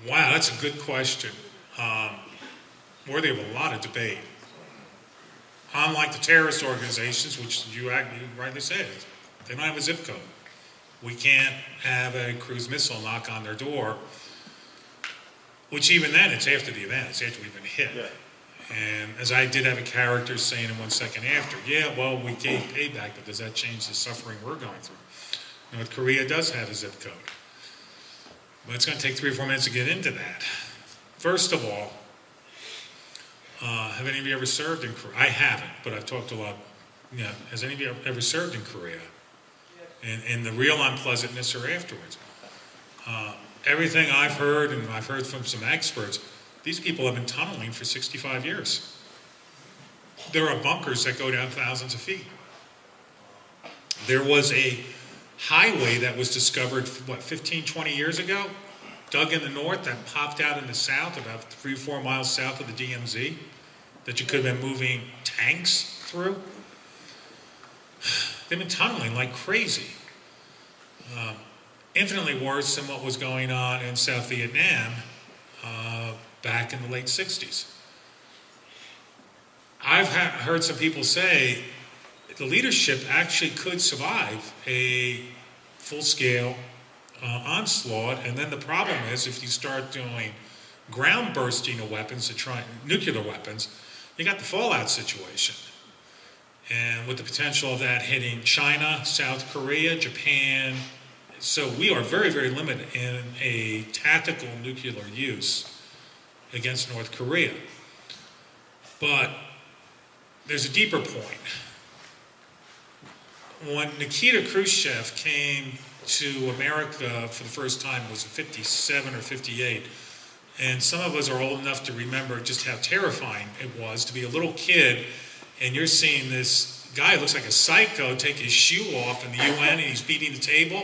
Wow, that's a good question. Worthy of a lot of debate. Unlike the terrorist organizations, which you rightly said, they don't have a zip code. We can't have a cruise missile knock on their door, which even then, it's after the event, it's after we've been hit. Yeah. And as I did have a character saying in 1 second after, yeah, well, we gave payback, but does that change the suffering we're going through? North Korea does have a zip code. But it's going to take 3 or 4 minutes to get into that. First of all, have any of you ever served in Korea? I haven't, but I've talked a lot. Yeah, has any of you ever served in Korea? And the real unpleasantness are afterwards. Everything I've heard, and I've heard from some experts, these people have been tunneling for 65 years. There are bunkers that go down thousands of feet. There was a highway that was discovered, 15, 20 years ago, dug in the north, that popped out in the south, about 3 or 4 miles south of the DMZ, that you could have been moving tanks through. They've been tunneling like crazy. Infinitely worse than what was going on in South Vietnam back in the late 60s. I've heard some people say the leadership actually could survive a full-scale onslaught, and then the problem is if you start doing ground bursting of weapons to try nuclear weapons, you got the fallout situation. And with the potential of that hitting China, South Korea, Japan, so we are very, very limited in a tactical nuclear use against North Korea. But there's a deeper point. When Nikita Khrushchev came to America for the first time, was 57 or 58, and some of us are old enough to remember just how terrifying it was to be a little kid, and you're seeing this guy who looks like a psycho take his shoe off in the UN, and he's beating the table,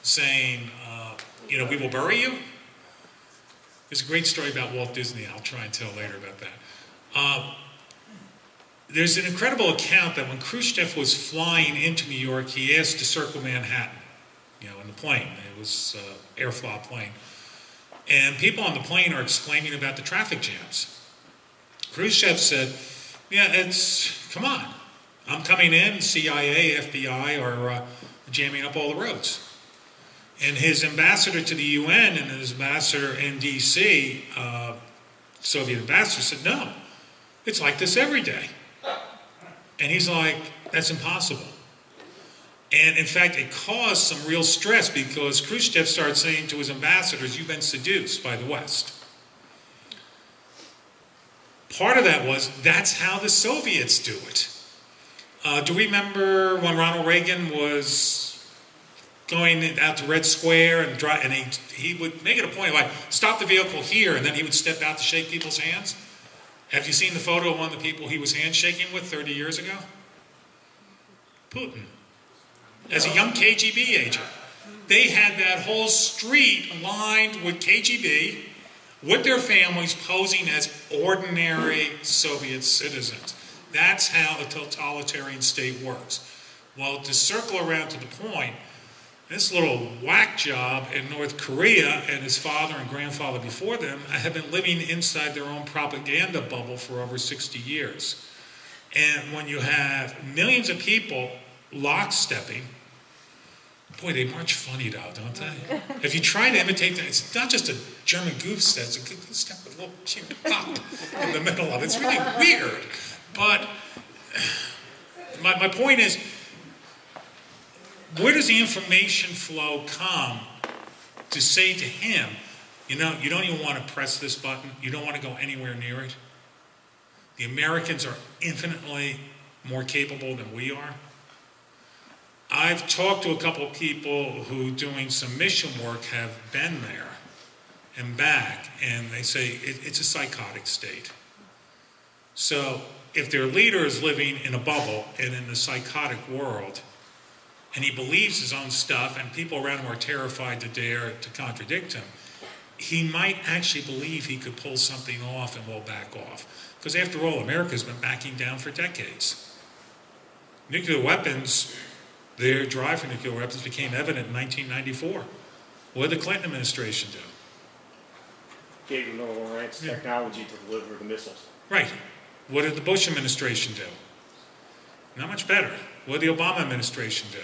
saying, we will bury you. There's a great story about Walt Disney I'll try and tell later about that. There's an incredible account that when Khrushchev was flying into New York, he asked to circle Manhattan, in the plane. It was an airflow plane. And people on the plane are exclaiming about the traffic jams. Khrushchev said, come on. I'm coming in, CIA, FBI are jamming up all the roads. And his ambassador to the UN and his ambassador in D.C., Soviet ambassador, said, no, it's like this every day. And he's like, that's impossible. And in fact, it caused some real stress because Khrushchev started saying to his ambassadors, you've been seduced by the West. Part of that was, that's how the Soviets do it. Do you remember when Ronald Reagan was going out to Red Square and he would make it a point, like, stop the vehicle here, and then he would step out to shake people's hands? Have you seen the photo of one of the people he was handshaking with 30 years ago? Putin. As a young KGB agent. They had that whole street lined with KGB, with their families posing as ordinary Soviet citizens. That's how a totalitarian state works. Well, to circle around to the point, this little whack job in North Korea and his father and grandfather before them have been living inside their own propaganda bubble for over 60 years. And when you have millions of people lockstepping, boy, they march funny though, don't they? If you try to imitate that, it's not just a German goof step, it's a good step with a little cute pop in the middle of it. It's really weird. But my point is, where does the information flow come to say to him, you don't even want to press this button, you don't want to go anywhere near it? The Americans are infinitely more capable than we are. I've talked to a couple of people who, doing some mission work, have been there and back, and they say it's a psychotic state. So if their leader is living in a bubble and in a psychotic world, and he believes his own stuff, and people around him are terrified to dare to contradict him, he might actually believe he could pull something off and will back off. Because after all, America's been backing down for decades. Nuclear weapons, their drive for nuclear weapons became evident in 1994. What did the Clinton administration do? gave them the Lawrence technology to deliver the missiles. Right. What did the Bush administration do? Not much better. What did the Obama administration do?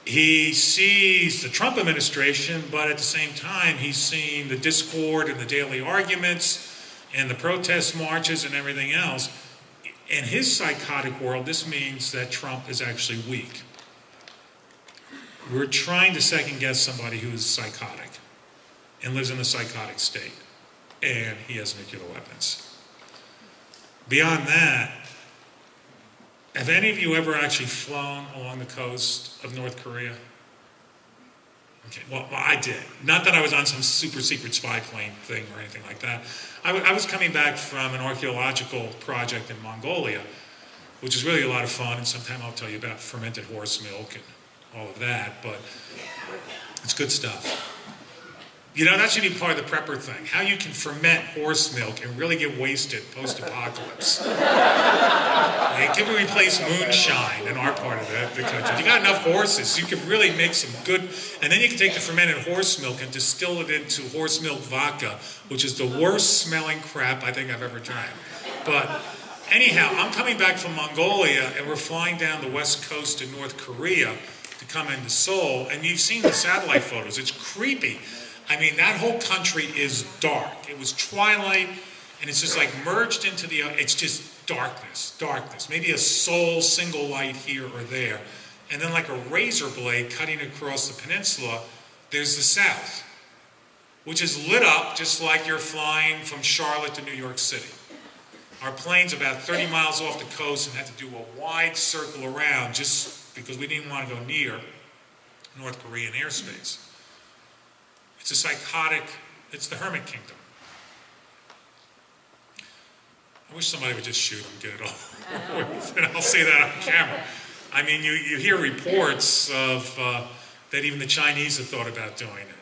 He sees the Trump administration, but at the same time, he's seeing the discord and the daily arguments and the protest marches and everything else. In his psychotic world, this means that Trump is actually weak. We're trying to second guess somebody who is psychotic and lives in a psychotic state, and he has nuclear weapons. Beyond that, have any of you ever actually flown along the coast of North Korea? Okay, well, I did. Not that I was on some super secret spy plane thing or anything like that. I was coming back from an archaeological project in Mongolia, which is really a lot of fun, and sometime I'll tell you about fermented horse milk and all of that, but it's good stuff. You know, that should be part of the prepper thing. How you can ferment horse milk and really get wasted post-apocalypse. It can replace moonshine in our part of the country. You got enough horses, you can really make some good, and then you can take the fermented horse milk and distill it into horse milk vodka, which is the worst smelling crap I think I've ever drank. But anyhow, I'm coming back from Mongolia, and we're flying down the west coast of North Korea to come into Seoul, and you've seen the satellite photos. It's creepy. I mean, that whole country is dark. It was twilight, and it's just like merged into the, it's just darkness. Maybe a Seoul single light here or there. And then like a razor blade cutting across the peninsula, there's the south, which is lit up just like you're flying from Charlotte to New York City. Our plane's about 30 miles off the coast and had to do a wide circle around just because we didn't want to go near North Korean airspace. It's a psychotic, it's the hermit kingdom. I wish somebody would just shoot him, get it all with, and I'll say that on camera. I mean, you hear reports of that even the Chinese have thought about doing it.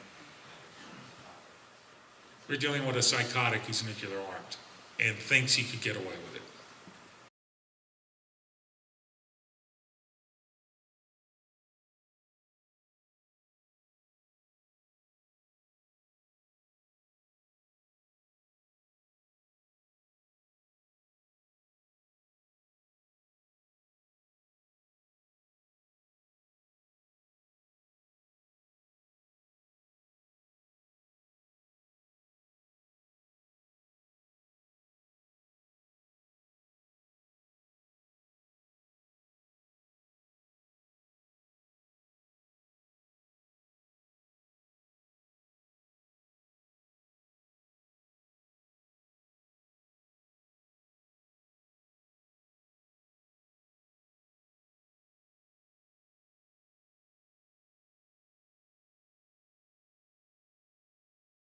We're dealing with a psychotic who's nuclear armed and thinks he could get away with it.